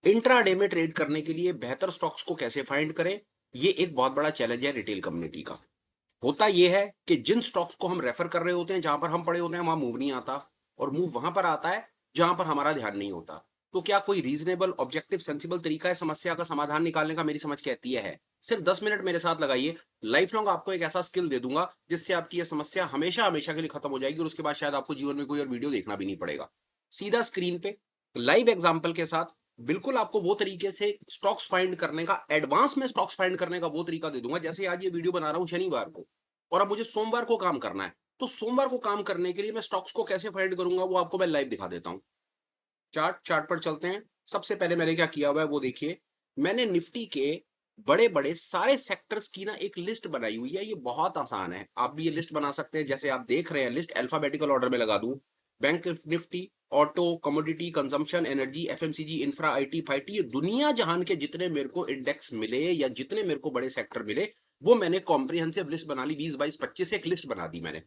Intraday में trade करने के लिए बेहतर स्टॉक्स को कैसे फाइंड करें, ये एक बहुत बड़ा चैलेंज है रिटेल कम्युनिटी का। होता ये है कि जिन स्टॉक्स को हम रेफर कर रहे होते हैं, जहां पर हम पड़े होते हैं, वहां मूव नहीं आता और मूव वहां पर आता है जहां पर हमारा ध्यान नहीं होता। तो क्या कोई रीजनेबल ऑब्जेक्टिव सेंसिबल तरीका है समस्या का समाधान निकालने का? मेरी समझ कहती है सिर्फ 10 मिनट मेरे साथ लगाइए। लाइफ लॉन्ग आपको एक ऐसा स्किल दे दूंगा जिससे आपकी यह समस्या हमेशा हमेशा के लिए खत्म हो जाएगी और उसके बाद शायद आपको जीवन में कोई और वीडियो देखना भी नहीं पड़ेगा। सीधा स्क्रीन पे लाइव एग्जाम्पल के साथ बिल्कुल आपको वो तरीके से स्टॉक्स फाइंड करने का, एडवांस में स्टॉक्स फाइंड करने का वो तरीका दे दूंगा। जैसे आज ये वीडियो बना रहा हूं शनिवार को और अब मुझे सोमवार को काम करना है, तो सोमवार को काम करने के लिए मैं स्टॉक्स को कैसे फाइंड करूंगा वो आपको मैं लाइव दिखा देता हूं। चार्ट पर चलते हैं। सबसे पहले मैंने क्या किया हुआ है वो देखिए। मैंने निफ्टी के बड़े बड़े सारे सेक्टर्स की ना एक लिस्ट बनाई हुई है। ये बहुत आसान है, आप भी ये लिस्ट बना सकते हैं। जैसे आप देख रहे हैं, लिस्ट अल्फाबेटिकल ऑर्डर में लगा दूं। Bank Nifty, auto, commodity, consumption, energy, FMCG, infra, IT, फाईटी, ये दुनिया जहान के जितने मेरे को इंडेक्स मिले या जितने मेरे को बड़े सेक्टर मिले, वो मैंने कॉम्प्रिहेंसिव लिस्ट बना ली। 20 22 25 एक लिस्ट बना दी मैंने।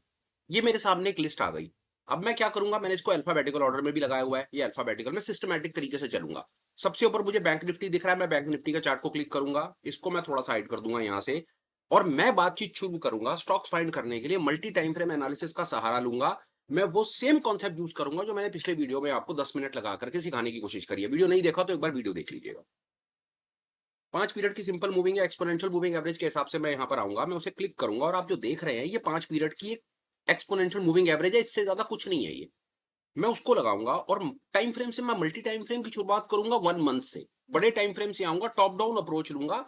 ये मेरे सामने एक लिस्ट आ गई। अब मैं क्या करूंगा, मैंने इसको अल्फाबेटिकल ऑर्डर में भी लगाया हुआ है। ये अल्फाबेटिकल में सिस्टमैटिक तरीके से चलूंगा। सबसे ऊपर मुझे बैंक निफ्टी दिख रहा है, मैं बैंक निफ्टी का चार्ट को क्लिक करूंगा। इसको मैं थोड़ा सा हाइड कर दूंगा यहां से और मैं बातचीत शुरू करूंगा। स्टॉक्स फाइंड करने के लिए मल्टी टाइम फ्रेम एनालिसिस का सहारा लूंगा। मैं वो सेम कॉन्सेप्ट यूज करूंगा जो मैंने पिछले वीडियो में आपको 10 मिनट लगा करके सिखाने की कोशिश करी है। वीडियो नहीं देखा तो एक बार वीडियो देख लीजिएगा। 5 पीरियड की सिंपल मूविंग या एक्सपोनेंशियल मूविंग एवरेज के हिसाब से मैं यहाँ पर आऊंगा। मैं उसे क्लिक करूंगा और आप जो देख रहे हैं ये 5 पीरियड की एक एक्सपोनेंशियल मूविंग एवरेज है। इससे ज्यादा कुछ नहीं है ये। मैं उसको लगाऊंगा और टाइम फ्रेम से मैं मल्टी टाइम फ्रेम की शुरुआत करूंगा 1 मंथ से। बड़े टाइम फ्रेम से आऊंगा, टॉप डाउन अप्रोच लूंगा।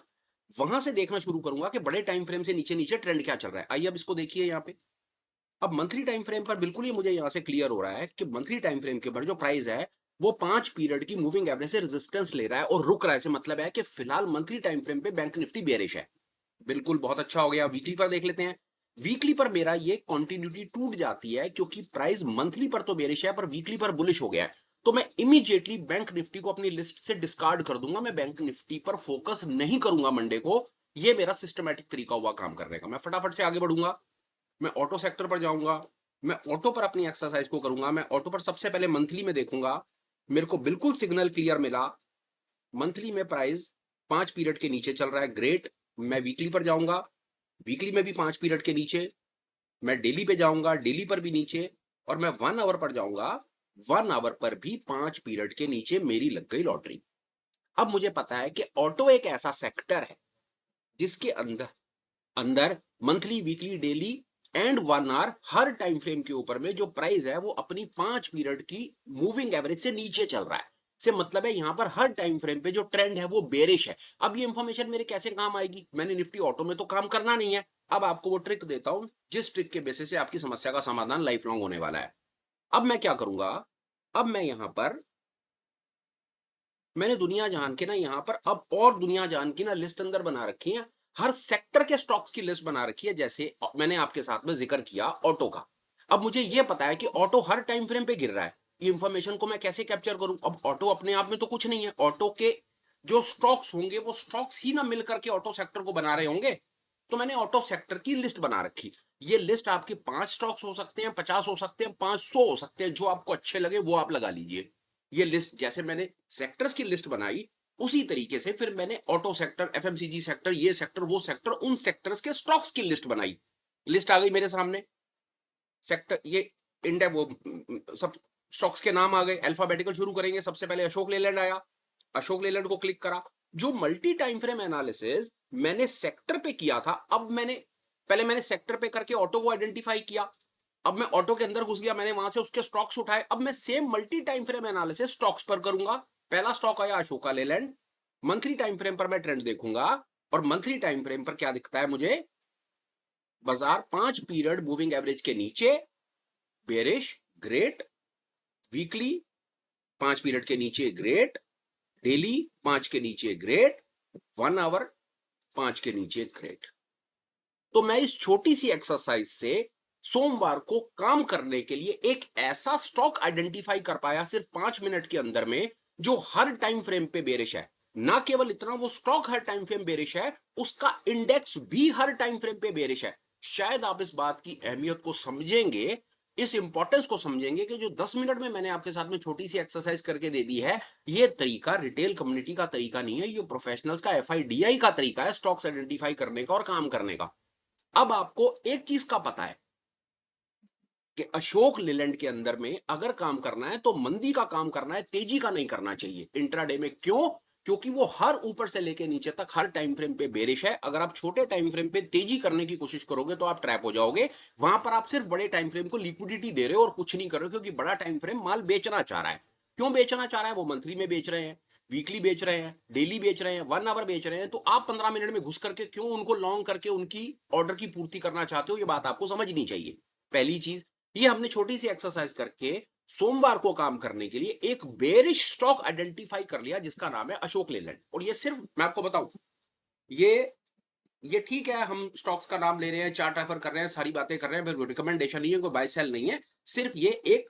वहां से देखना शुरू करूंगा कि बड़े टाइम फ्रेम से नीचे नीचे ट्रेंड क्या चल रहा है। आइए अब इसको देखिए यहाँ पे। अब मंथली टाइम फ्रेम पर बिल्कुल ही मुझे यहां से क्लियर हो रहा है कि मंथली टाइम फ्रेम के ऊपर जो प्राइस है वो 5 पीरियड की मूविंग एवरेज से रेजिस्टेंस ले रहा है और रुक रहा है। से मतलब है कि फिलहाल मंथली टाइम फ्रेम पे बैंक निफ्टी बेरिश है। बिल्कुल, बहुत अच्छा हो गया। वीकली पर देख लेते हैं। वीकली पर मेरा ये कंटिन्यूटी टूट जाती है क्योंकि प्राइस मंथली पर तो बेरिश है पर वीकली पर बुलिश हो गया है। तो मैं इमीडिएटली बैंक निफ्टी को अपनी लिस्ट से डिस्कार्ड कर दूंगा। मैं बैंक निफ्टी पर फोकस नहीं करूंगा मंडे को। ये मेरा सिस्टमैटिक तरीका हुआ काम करने का। मैं फटाफट से आगे बढ़ूंगा। मैं ऑटो सेक्टर पर जाऊंगा। मैं ऑटो पर अपनी एक्सरसाइज को करूंगा। मैं ऑटो पर सबसे पहले मंथली में देखूंगा। मेरे को बिल्कुल सिग्नल क्लियर मिला। मंथली में प्राइस 5 पीरियड के नीचे चल रहा है, ग्रेट। मैं वीकली पर जाऊंगा। वीकली में भी 5 पीरियड के नीचे। मैं डेली पे जाऊंगा, डेली पर भी नीचे। और मैं 1 आवर पर जाऊंगा। 1 आवर पर भी 5 पीरियड के नीचे मेरी लग गई लॉटरी। अब मुझे पता है कि ऑटो एक ऐसा सेक्टर है जिसके अंदर अंदर monthly, weekly, daily and 1 hour हर टाइम फ्रेम के ऊपर में जो प्राइस है वो अपनी 5 पीरियड की मूविंग एवरेज से नीचे चल रहा है। से मतलब है यहां पर हर टाइम फ्रेम पे जो ट्रेंड है वो बेरिश है। अब ये इंफॉर्मेशन मेरे कैसे काम आएगी? मैंने निफ्टी ऑटो में तो काम करना नहीं है। अब आपको वो ट्रिक देता हूं जिस ट्रिक के बेसिस से आपकी समस्या का समाधान लाइफ लॉन्ग होने वाला है। अब मैं क्या करूंगा, अब मैं यहां पर मैंने दुनिया जहान के ना यहाँ पर अब और दुनिया जहान की ना लिस्ट अंदर बना रखी है। हर सेक्टर के स्टॉक्स की लिस्ट बना रखी है। जैसे मैंने आपके साथ में जिक्र किया ऑटो का। अब मुझे यह पता है कि ऑटो हर टाइम फ्रेम पे गिर रहा है। ये इंफॉर्मेशन को मैं कैसे कैप्चर करूं? अब ऑटो अपने आप में तो कुछ नहीं है। ऑटो के जो स्टॉक्स होंगे वो स्टॉक्स ही ना मिलकर के ऑटो सेक्टर को बना रहे होंगे। तो मैंने ऑटो सेक्टर की लिस्ट बना रखी। ये लिस्ट आपके 5 स्टॉक्स हो सकते हैं, 50 हो सकते हैं, 500 हो सकते हैं। जो आपको अच्छे लगे वो आप लगा लीजिए। ये लिस्ट जैसे मैंने सेक्टर्स की लिस्ट बनाई उसी तरीके से फिर मैंने ऑटो सेक्टर, एफएमसीजी सेक्टर, ये सेक्टर, वो सेक्टर, उन सेक्टर्स के स्टॉक्स की लिस्ट बनाई। लिस्ट आ गई मेरे सामने। सेक्टर ये इंडेक्स, वो सब स्टॉक्स के नाम आ गए। अल्फाबेटिकल शुरू करेंगे। सबसे पहले अशोक लेलैंड आया। अशोक लेलैंड को क्लिक करा। जो मल्टी टाइम फ्रेम एनालिसिस मैंने सेक्टर पे किया था, अब मैंने सेक्टर पे करके ऑटो को आइडेंटिफाई किया। अब मैं ऑटो के अंदर घुस गया, मैंने वहां से उसके स्टॉक्स उठाए। अब मैं same multi time frame analysis stocks पर करूंगा। पहला स्टॉक आया Ashoka Leyland. Monthly time frame पर मैं ट्रेंड देखूंगा और मंथली टाइम फ्रेम पर क्या दिखता है मुझे? बाजार 5 पीरियड मूविंग एवरेज के नीचे बेरिश, ग्रेट। वीकली 5 पीरियड के नीचे, ग्रेट। डेली 5 के नीचे, ग्रेट। 1 आवर 5 के नीचे, ग्रेट। तो मैं इस छोटी सी एक्सरसाइज से सोमवार को काम करने के लिए एक ऐसा स्टॉक आइडेंटिफाई कर पाया सिर्फ 5 मिनट के अंदर में, जो हर टाइम फ्रेम पे बेरिश है। ना केवल इतना, वो स्टॉक हर टाइम फ्रेम बेरिश है, उसका इंडेक्स भी हर टाइम फ्रेम पे बेरिश है। शायद आप इस बात की अहमियत को समझेंगे इस इंपॉर्टेंस को समझेंगे कि जो 10 मिनट में मैंने आपके साथ में छोटी सी एक्सरसाइज करके दे दी है, ये तरीका रिटेल कम्युनिटी का तरीका नहीं है, ये प्रोफेशनल्स का FIDI का तरीका है स्टॉक्स आइडेंटिफाई करने का और काम करने का। अब आपको एक चीज का पता है कि अशोक लेलैंड के अंदर में अगर काम करना है तो मंदी का काम करना है, तेजी का नहीं करना चाहिए इंट्राडे में। क्यों? क्योंकि वो हर ऊपर से लेके नीचे तक हर टाइम फ्रेम पे बेरिश है। अगर आप छोटे टाइम फ्रेम पे तेजी करने की कोशिश करोगे तो आप ट्रैप हो जाओगे। वहां पर आप सिर्फ बड़े टाइम फ्रेम को लिक्विडिटी दे रहे हो और कुछ नहीं कर रहे हो, क्योंकि बड़ा टाइम फ्रेम माल बेचना चाह रहा है। क्यों बेचना चाह रहा है? वो मंथली में बेच रहे हैं, वीकली बेच रहे हैं, डेली बेच रहे हैं, 1 आवर बेच रहे हैं, तो आप 15 मिनट में घुस करके क्यों उनको लॉन्ग करके उनकी ऑर्डर की पूर्ति करना चाहते हो? ये बात आपको समझनी चाहिए। पहली चीज, ये हमने छोटी सी एक्सरसाइज करके सोमवार को काम करने के लिए एक बेरिश स्टॉक आइडेंटिफाई कर लिया जिसका नाम है अशोक लेलैंड। और ये सिर्फ मैं आपको बताऊं, ये ये ठीक है, हम स्टॉक्स का नाम ले रहे हैं, चार्ट रेफर कर रहे हैं, सारी बातें कर रहे हैं, फिर रिकमेंडेशन नहीं है, कोई बाय सेल नहीं है, सिर्फ ये एक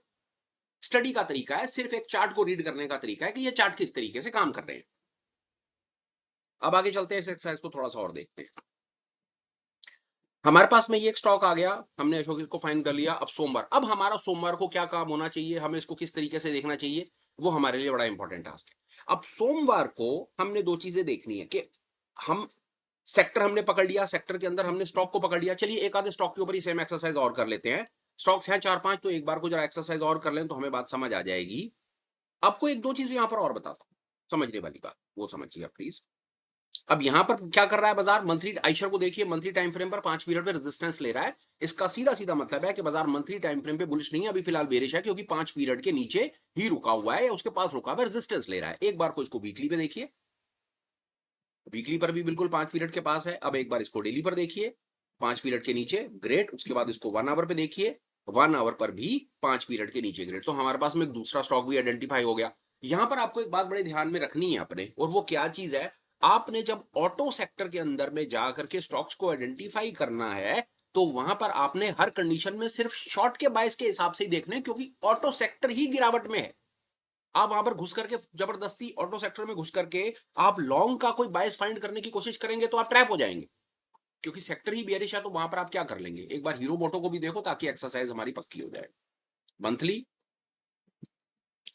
स्टडी का तरीका है, सिर्फ एक चार्ट को रीड करने का तरीका है कि ये चार्ट किस तरीके से काम कर रहे हैं। अब आगे चलते हैं, इस एक्सरसाइज को थोड़ा सा और देखते हैं। हमारे पास में ये एक स्टॉक आ गया, हमने अशोक इसको फाइन कर लिया। अब सोमवार, अब हमारा सोमवार को क्या काम होना चाहिए, हमें इसको किस तरीके से देखना चाहिए, वो हमारे लिए बड़ा इंपॉर्टेंट टास्क है। अब सोमवार को हमने दो चीजें देखनी है कि हम सेक्टर हमने पकड़ लिया, सेक्टर के अंदर हमने स्टॉक को पकड़ लिया। चलिए एक आधे स्टॉक के ऊपर ही सेम एक्सरसाइज और कर लेते हैं। स्टॉक्स हैं 4-5, तो एक बार को जरा एक्सरसाइज और कर लें तो हमें बात समझ आ जाएगी। आपको एक दो चीज यहां पर और बताता हूं, समझने वाली बात, वो समझिए प्लीज। अब यहां पर क्या कर रहा है बाजार, मंथली आइशर को देखिए, मंथली टाइम फ्रेम पर 5 पीरियड पे रेजिस्टेंस ले रहा है। इसका सीधा सीधा मतलब है कि बाजार मंथली टाइम फ्रेम पे बुलिश नहीं है, अभी फिलहाल बेरिश है, क्योंकि 5 पीरियड के नीचे ही रुका हुआ है या उसके पास रुका हुआ है, रेजिस्टेंस ले रहा है। एक बार को इसको वीकली पे देखिए, वीकली पर भी बिल्कुल 5 पीरियड के पास है। अब एक बार इसको डेली पर देखिए, 5 पीरियड के नीचे, ग्रेट। उसके बाद इसको 1 आवर पे देखिए, 1 आवर पर भी 5 पीरियड के नीचे, ग्रेट। तो हमारे पास में एक दूसरा स्टॉक भी आइडेंटिफाई हो गया। यहां पर आपको एक बात बड़े ध्यान में रखनी है अपने, और वो क्या चीज है, आपने जब ऑटो सेक्टर के अंदर में जाकर के स्टॉक्स को आइडेंटिफाई करना है तो वहां पर आपने हर कंडीशन में सिर्फ शॉर्ट के बायस के हिसाब से ही देखने, क्योंकि ऑटो सेक्टर ही गिरावट में है। आप वहां पर घुस करके जबरदस्ती ऑटो सेक्टर में घुस करके आप लॉन्ग का कोई बायस फाइंड करने की कोशिश करेंगे तो आप ट्रैप हो जाएंगे, क्योंकि सेक्टर ही बेरिश है। तो वहां पर आप क्या कर लेंगे, एक बार हीरो मोटो को भी देखो ताकि एक्सरसाइज हमारी पक्की हो जाए। मंथली,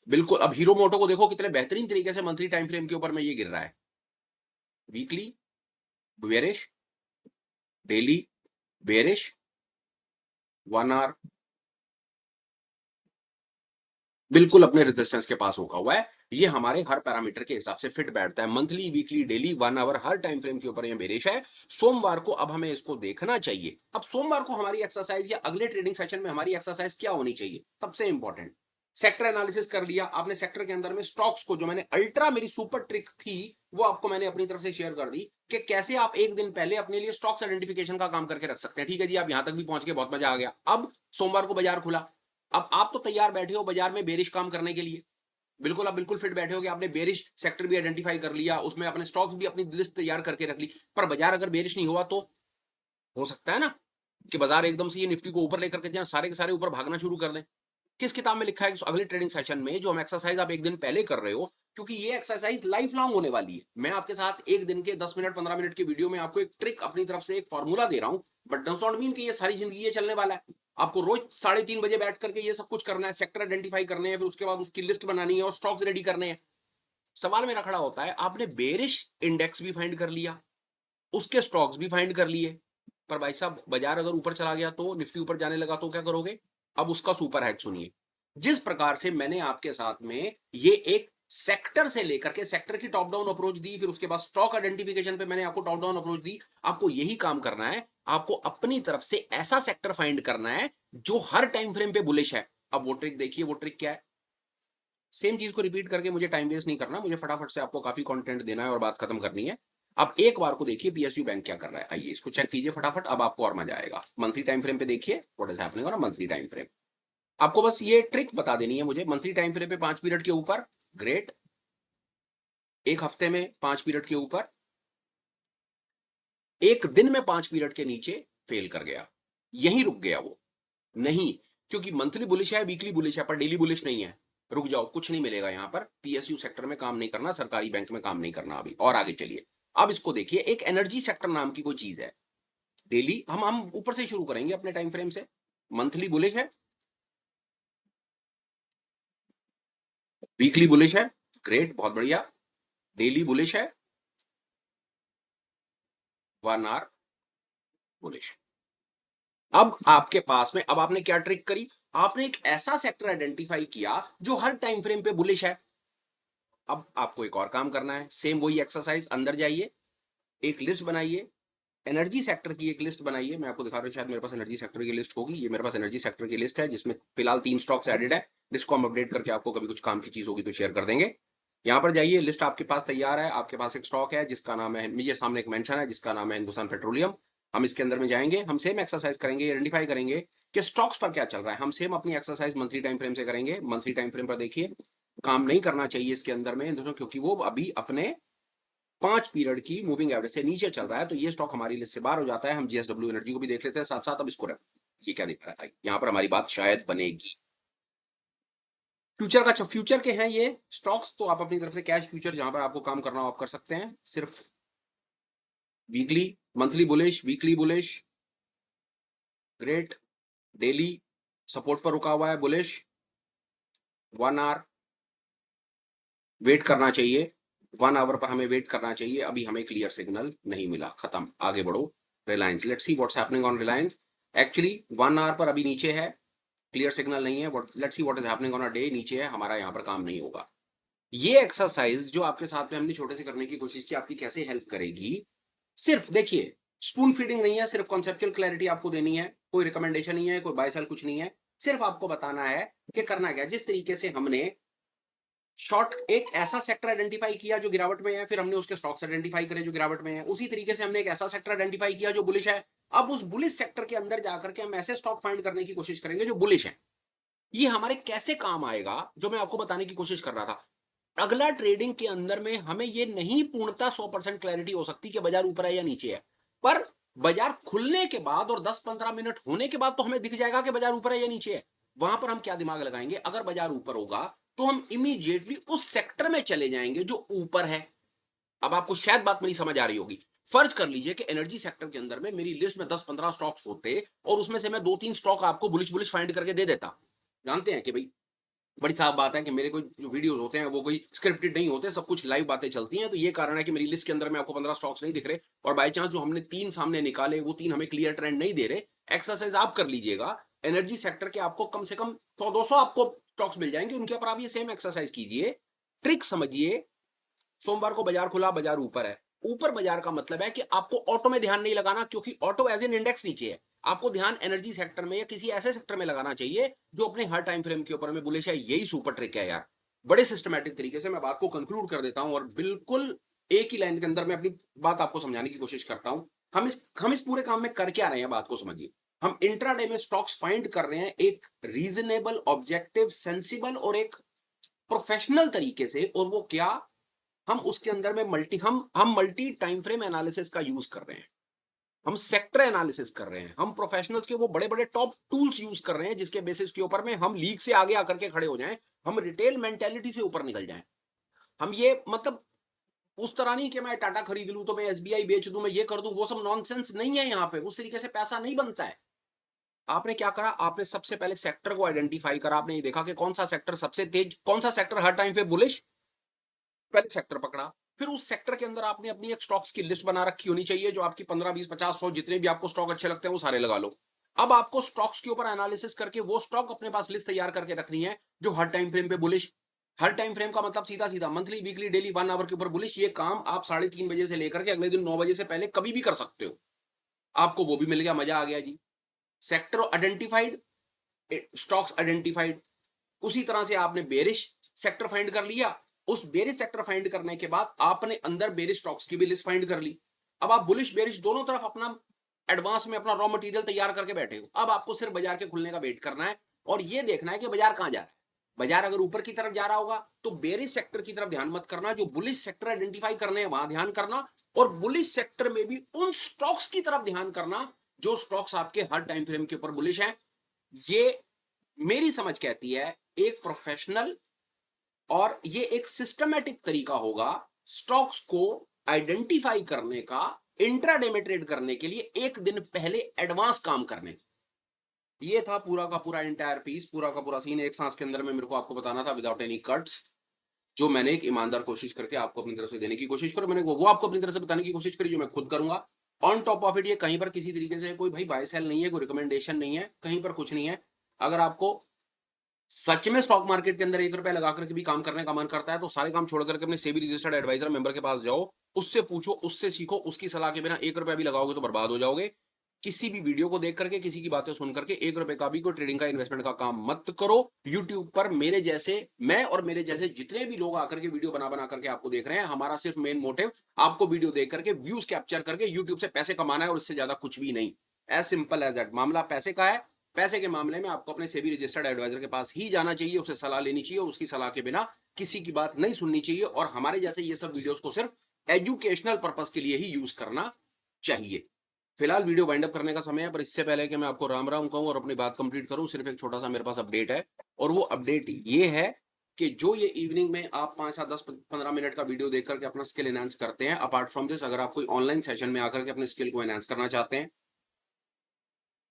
बिल्कुल। अब हीरो मोटो को देखो कितने बेहतरीन तरीके से मंथली टाइम फ्रेम के ऊपर में ये गिर रहा है। Weekly bearish, daily bearish, 1 hour बिल्कुल अपने रेजिस्टेंस के पास रुका हुआ है। ये हमारे हर पैरामीटर के हिसाब से फिट बैठता है। मंथली, वीकली, डेली, 1 आवर हर टाइम फ्रेम के ऊपर ये बेरिश है। सोमवार को अब हमें इसको देखना चाहिए। अब सोमवार को हमारी एक्सरसाइज या अगले ट्रेडिंग सेशन में हमारी एक्सरसाइज क्या होनी चाहिए, सबसे इंपॉर्टेंट, सेक्टर एनालिसिस कर लिया आपने। सेक्टर के अंदर में स्टॉक्स को, जो मैंने अल्ट्रा मेरी सुपर ट्रिक थी वो आपको मैंने अपनी तरफ से शेयर कर दी कि कैसे आप एक दिन पहले अपने लिए स्टॉक्स आइडेंटिफिकेशन का काम करके रख सकते हैं। ठीक है जी, आप यहां तक भी पहुंच के बहुत मजा आ गया। अब सोमवार को बाजार खुला, अब आप तो तैयार बैठे हो बाजार में बेरिश काम करने के लिए, बिल्कुल आप बिल्कुल फिट बैठे हो कि आपने बेरिश सेक्टर भी आइडेंटिफाई कर लिया, उसमें अपने स्टॉक्स भी अपनी लिस्ट तैयार करके रख ली। पर बाजार अगर बेरिश नहीं हुआ तो हो सकता है ना कि बाजार एकदम से ये निफ्टी को ऊपर लेकर के जहां सारे के सारे ऊपर भागना शुरू कर दें। किस किताब में लिखा है कि अगले ट्रेडिंग सेशन में जो हम एक्सरसाइज आप एक दिन पहले कर रहे हो, क्योंकि ये एक्सरसाइज लाइफ लॉन्ग होने वाली है। मैं आपके साथ एक दिन के 10 मिनट 15 मिनट के वीडियो में आपको एक ट्रिक अपनी तरफ से एक फॉर्मूला दे रहा हूं, बट डज नॉट मीन कि ये सारी जिंदगी ये चलने वाला है। आपको रोज 3:30 बजे बैठ करके ये सब कुछ करना है, सेक्टर आइडेंटिफाई करने हैं, फिर उसके बाद उसकी लिस्ट बनानी है और स्टॉक्स रेडी करने हैं। सवाल मेरा खड़ा होता है, आपने बेरिश इंडेक्स भी फाइंड कर लिया, उसके स्टॉक्स भी फाइंड कर लिए, पर भाई साहब बाजार अगर ऊपर चला गया तो, निफ्टी ऊपर जाने लगा तो क्या करोगे? अब उसका सुपर हैक सुनिए। जिस प्रकार से मैंने आपके साथ में ये एक सेक्टर से लेकर के सेक्टर की टॉप डाउन अप्रोच दी, फिर उसके बाद स्टॉक आइडेंटिफिकेशन पे मैंने आपको टॉप डाउन अप्रोच दी, आपको यही काम करना है। आपको अपनी तरफ से ऐसा सेक्टर फाइंड करना है जो हर टाइम फ्रेम पे बुलिश है। अब वो ट्रिक देखिए, वो ट्रिक क्या है, सेम चीज को रिपीट करके मुझे टाइम वेस्ट नहीं करना, मुझे फटाफट से आपको काफी कंटेंट देना है और बात खत्म करनी है। अब एक बार को देखिए पीएसयू बैंक क्या कर रहा है, आइए इसको चेक कीजिए फटाफट, अब आपको और मजा आएगा। मंथली टाइम फ्रेम पे देखिए what is happening on monthly time frame. आपको बस ये ट्रिक बता देनी है मुझे, मंथली टाइम फ्रेम पे 5 पीरियड के ऊपर, ग्रेट। एक हफ्ते में 5 पीरियड के ऊपर, एक दिन में 5 पीरियड के नीचे फेल कर गया, यहीं रुक गया वो। नहीं, क्योंकि मंथली बुलिश है, वीकली बुलिश है, पर डेली बुलिश नहीं है। रुक जाओ, कुछ नहीं मिलेगा यहां पर। पीएसयू सेक्टर में काम नहीं करना, सरकारी बैंक में काम नहीं करना अभी। और आगे चलिए, अब इसको देखिए, एक एनर्जी सेक्टर नाम की कोई चीज है। डेली हम ऊपर से शुरू करेंगे अपने टाइम फ्रेम से। मंथली बुलिश है, वीकली बुलिश है, ग्रेट, बहुत बढ़िया। डेली बुलिश है, 1 आवर बुलिश। अब आपके पास में, अब आपने क्या ट्रिक करी, आपने एक ऐसा सेक्टर आइडेंटिफाई किया जो हर टाइम फ्रेम पे बुलिश है। अब आपको एक और काम करना है, सेम वही एक्सरसाइज, अंदर जाइए, एक लिस्ट बनाइए, एनर्जी सेक्टर की एक लिस्ट बनाइए। मैं आपको दिखा रहा हूँ, शायद मेरे पास एनर्जी सेक्टर की लिस्ट होगी। ये मेरे पास एनर्जी सेक्टर की लिस्ट है जिसमें फिलहाल 3 स्टॉक्स एडेड है, जिसको हम अपडेट करके आपको कभी कुछ काम की चीज होगी तो शेयर कर देंगे। यहाँ पर जाइए, लिस्ट आपके पास तैयार है, आपके पास एक स्टॉक है जिसका नाम है, ये सामने एक मेंशन है जिसका नाम है हिंदुस्तान पेट्रोलियम। हम इसके अंदर में जाएंगे, हम सेम एक्सरसाइज करेंगे, आइडेंटिफाई करेंगे कि स्टॉक्स पर क्या चल रहा है। हम सेम अपनी एक्सरसाइज मंथली टाइम फ्रेम से करेंगे। मंथली टाइम फ्रेम पर देखिए, काम नहीं करना चाहिए इसके अंदर में दोस्तों, क्योंकि वो अभी अपने 5 पीरियड की मूविंग एवरेज से नीचे चल रहा है, तो ये स्टॉक हमारी लिस्ट से बाहर हो जाता है। हम जीएसडब्ल्यू एनर्जी को भी देख लेते हैं साथ साथ। अब इसको ये क्या दिख रहा है, यहाँ पर हमारी बात शायद बनेगी। फ्यूचर का, फ्यूचर के हैं ये स्टॉक्स, तो आप अपनी तरफ से कैश फ्यूचर जहां पर आपको काम करना हो आप कर सकते हैं। सिर्फ weekly, monthly bullish, weekly bullish, great, daily support पर रुका हुआ है बुलिश, 1 आवर वेट करना चाहिए, 1 आवर पर हमें वेट करना चाहिए। अभी हमें क्लियर सिग्नल नहीं मिला, खत्म, आगे बढ़ो। Reliance, let's see what's happening on Reliance. Actually 1 hour पर अभी नीचे है, क्लियर सिग्नल नहीं है। Let's see what is happening on a day, नीचे है, हमारा यहाँ पर काम नहीं होगा। ये एक्सरसाइज जो आपके साथ में हमने छोटे से करने की कोशिश की, आपकी कैसे हेल्प करेगी, सिर्फ देखिए, स्पून फीडिंग नहीं है, सिर्फ कॉन्सेप्चुअल क्लैरिटी आपको देनी है, कोई रिकमेंडेशन नहीं है, कोई बाय सेल कुछ नहीं है। सिर्फ आपको बताना है कि करना क्या। जिस तरीके से हमने शॉर्ट एक ऐसा सेक्टर आइडेंटिफाई किया जो गिरावट में है, फिर हमने उसके स्टॉक्स आइडेंटिफाई करे जो गिरावट में है, उसी तरीके से हमने एक ऐसा सेक्टर आइडेंटिफाई किया जो बुलिश है। अब उस बुलिश सेक्टर के अंदर जाकर के हम ऐसे स्टॉक फाइंड करने की कोशिश करेंगे जो बुलिश है। ये हमारे कैसे काम आएगा, जो मैं आपको बताने की कोशिश कर रहा था। अगला ट्रेडिंग के अंदर में हमें ये नहीं पूर्णता 100% क्लैरिटी हो सकती कि बाजार ऊपर है या नीचे है, पर बाजार खुलने के बाद और 10-15 मिनट होने के बाद तो हमें दिख जाएगा कि बाजार ऊपर है या नीचे है। वहां पर हम क्या दिमाग लगाएंगे, अगर बाजार ऊपर होगा तो हम इमीडिएटली उस सेक्टर में चले जाएंगे जो ऊपर है। अब आपको शायद बात मेरी समझ आ रही होगी। फर्ज कर लीजिए कि एनर्जी सेक्टर के अंदर में मेरी लिस्ट में 10-15 स्टॉक्स होते और उसमें से मैं 2-3 स्टॉक आपको बुलिश बुलिश फाइंड करके दे देता। जानते हैं कि भाई, बड़ी साफ बात है कि मेरे कोई जो वीडियोस होते हैं वो कोई स्क्रिप्टेड नहीं होते, सब कुछ लाइव बातें चलती हैं। तो ये कारण है कि मेरी लिस्ट के अंदर में आपको 15 स्टॉक्स नहीं दिख रहे, और बाय चांस जो हमने 3 सामने निकाले वो 3 हमें क्लियर ट्रेंड नहीं दे रहे। एक्सरसाइज आप कर लीजिएगा, एनर्जी सेक्टर के आपको कम से कम 100-200 आपको स्टॉक्स मिल जाएंगे, उनके ऊपर आप ये सेम एक्सरसाइज कीजिए। ट्रिक समझिए, सोमवार को बाजार खुला, बाजार ऊपर है। ऊपर बाजार का मतलब है कि आपको ऑटो में ध्यान नहीं लगाना, क्योंकि ऑटो एज एन इंडेक्स नीचे है। आपको ध्यान एनर्जी सेक्टर में या किसी ऐसे सेक्टर में लगाना चाहिए जो अपने हर टाइम फ्रेम के ऊपर में बुलिश है। यही सुपर ट्रिक है यार। बड़े सिस्टमैटिक तरीके से मैं बात को कंक्लूड कर देता हूं और बिल्कुल एक ही लाइन के अंदर मैं अपनी बात आपको समझाने की कोशिश करता हूं। हम इस पूरे काम में कर क्या रहे हैं, बात को समझिए। हम इंट्राडे में स्टॉक्स फाइंड कर रहे हैं एक रीजनेबल, ऑब्जेक्टिव, सेंसिबल और एक प्रोफेशनल तरीके से। और वो क्या, हम उसके अंदर में हम मल्टी टाइम फ्रेम एनालिसिस का यूज कर रहे हैं, हम सेक्टर एनालिसिस कर रहे हैं, हम प्रोफेशनल्स के वो बड़े बड़े टॉप टूल्स यूज कर रहे हैं जिसके बेसिस के ऊपर में हम लीग से आगे आकर के खड़े हो जाएं, हम रिटेल मेंटेलिटी से ऊपर निकल जाएं। हम ये मतलब उस तरह नहीं कि मैं टाटा खरीद लूं तो मैं एसबीआई बेच दूं, मैं ये कर दूं, वो सब नॉनसेंस नहीं है। यहाँ पे उस तरीके से पैसा नहीं बनता है। आपने क्या करा, आपने सबसे पहले सेक्टर को आइडेंटिफाई करा। आपने ये देखा कि कौन सा सेक्टर सबसे तेज, कौन सा सेक्टर हर टाइम पे बुलिश, पहले सेक्टर पकड़ा। फिर उस सेक्टर के अंदर आपने अपनी एक स्टॉक्स की लिस्ट बना रखी होनी चाहिए, जो आपकी 15, 20, 50, 100 जितने भी आपको स्टॉक अच्छे लगते हैं वो सारे लगा लो। अब आपको स्टॉक्स के ऊपर एनालिसिस करके वो स्टॉक अपने पास लिस्ट तैयार करके रखनी है जो हर टाइम फ्रेम पे बुलिश। हर टाइम फ्रेम का मतलब सीधा सीधा मंथली, वीकली, डेली, 1 आवर के ऊपर बुलिश। ये काम आप 3:30 बजे से लेकर के अगले दिन 9 बजे से पहले कभी भी कर सकते हो। आपको वो भी मिल गया, मजा आ गया जी। Sector identified, stocks identified. उसी तरह से आपने बेरिश सेक्टर फाइंड कर लिया। उस बेरिश सेक्टर फाइंड करने के बाद आपने अंदर बेरिश स्टॉक्स की भी लिस्ट फाइंड कर ली। अब आप बुलिश बेरिश दोनों तरफ अपना एडवांस में अपना रॉ मटेरियल तैयार करके बैठे हो। अब आपको सिर्फ बाजार के खुलने का वेट करना है और ये देखना है कि बाजार कहां जा रहा है। बाजार अगर ऊपर की तरफ जा रहा होगा तो बेरिश सेक्टर की तरफ ध्यान मत करना, जो बुलिश सेक्टर आइडेंटिफाई करने हैं वहां ध्यान करना। और बुलिश सेक्टर में भी उन स्टॉक्स की तरफ ध्यान करना जो स्टॉक्स आपके हर टाइम फ्रेम के ऊपर बुलिश हैं। ये मेरी समझ कहती है एक प्रोफेशनल और ये एक सिस्टमैटिक तरीका होगा स्टॉक्स को आइडेंटिफाई करने का, इंट्राडे में ट्रेड करने के लिए एक दिन पहले एडवांस काम करने। ये था पूरा का पूरा इंटायर पीस, पूरा का पूरा सीन एक सांस के अंदर में मेरे को आपको बताना था विदाउट एनी कट्स। जो मैंने एक ईमानदार कोशिश करके आपको अपनी तरफ से देने की कोशिश करूँ, मैंने वो आपको अपनी तरफ से बताने की कोशिश करी जो मैं खुद करूँगा। ऑन टॉप ऑफ इट ये कहीं पर किसी तरीके से कोई भाई बाय सेल नहीं है, कोई रिकमेंडेशन नहीं है, कहीं पर कुछ नहीं है। अगर आपको सच में स्टॉक मार्केट के अंदर ₹1 लगा कर के भी काम करने का मन करता है, तो सारे काम छोड़ कर के अपने सेबी रजिस्टर्ड एडवाइजर मेंबर के पास जाओ, उससे पूछो, उससे सीखो, उसकी सलाह के बिना ₹1 भी लगाओगे तो बर्बाद हो जाओगे। किसी भी वीडियो को देख करके, किसी की बातें सुन करके ₹1 का भी कोई ट्रेडिंग का इन्वेस्टमेंट का काम मत करो। यूट्यूब पर मेरे जैसे मैं और मेरे जैसे जितने भी लोग आकर के वीडियो बना-बना करके आपको देख रहे हैं, हमारा सिर्फ मेन मोटिव आपको वीडियो देख करके व्यूज़ कैप्चर करके यूट्यूब से पैसे कमाना है और इससे ज़्यादा कुछ भी नहीं। As simple as that. मामला पैसे का है, पैसे के मामले में आपको अपने सेबी रजिस्टर्ड एडवाइजर के पास ही जाना चाहिए, उससे सलाह लेनी चाहिए और उसकी सलाह के बिना किसी की बात नहीं सुननी चाहिए और हमारे जैसे ये सब वीडियोज़ को सिर्फ एजुकेशनल पर्पज़ के लिए ही यूज़ करना चाहिए। फिलहाल वीडियो वाइंड अप करने का समय है, पर इससे पहले कि मैं आपको राम-राम कहूँ और अपनी बात कंप्लीट करूँ, सिर्फ एक छोटा-सा मेरे पास अपडेट है और वो अपडेट ये है कि जो ये इवनिंग में आप 5 7 10 15 मिनट का वीडियो देख कर के अपना स्किल एनहांस करते हैं, अपार्ट फ्रॉम दिस अगर आप कोई ऑनलाइन सेशन में आकर के अपने स्किल को एनहांस करना चाहते हैं,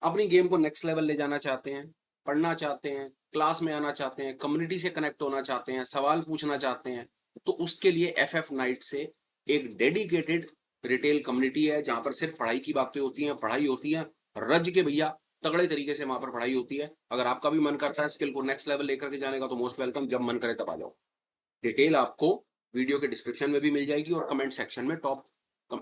अपनी गेम को नेक्स्ट लेवल ले जाना चाहते हैं, पढ़ना चाहते हैं, क्लास में आना चाहते हैं, कम्युनिटी से कनेक्ट होना चाहते हैं, सवाल पूछना चाहते हैं, तो उसके लिए एफएफ नाइट से एक डेडिकेटेड रिटेल कम्युनिटी है, जहाँ पर सिर्फ पढ़ाई की बातें होती हैं, पढ़ाई होती है, रज के भैया, तगड़े तरीके से वहाँ पर पढ़ाई होती है। अगर आपका भी मन करता है स्किल को नेक्स्ट लेवल लेकर के जाने का, तो मोस्ट वेलकम, जब मन करे तब आ जाओ। डिटेल आपको वीडियो के डिस्क्रिप्शन में भी मिल जाएगी और कमेंट सेक्शन में टॉप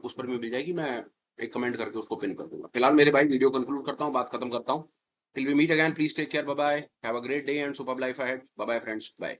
उस पर भी मिल जाएगी। मैं एक कमेंट करके उसको पिन कर दूंगा। फिलहाल मेरे भाई वीडियो कंक्लूड करता हूँ, बात खत्म करता हूँ। Till we meet again, please take care, bye bye, have a great day and superb life ahead. Bye bye friends, bye.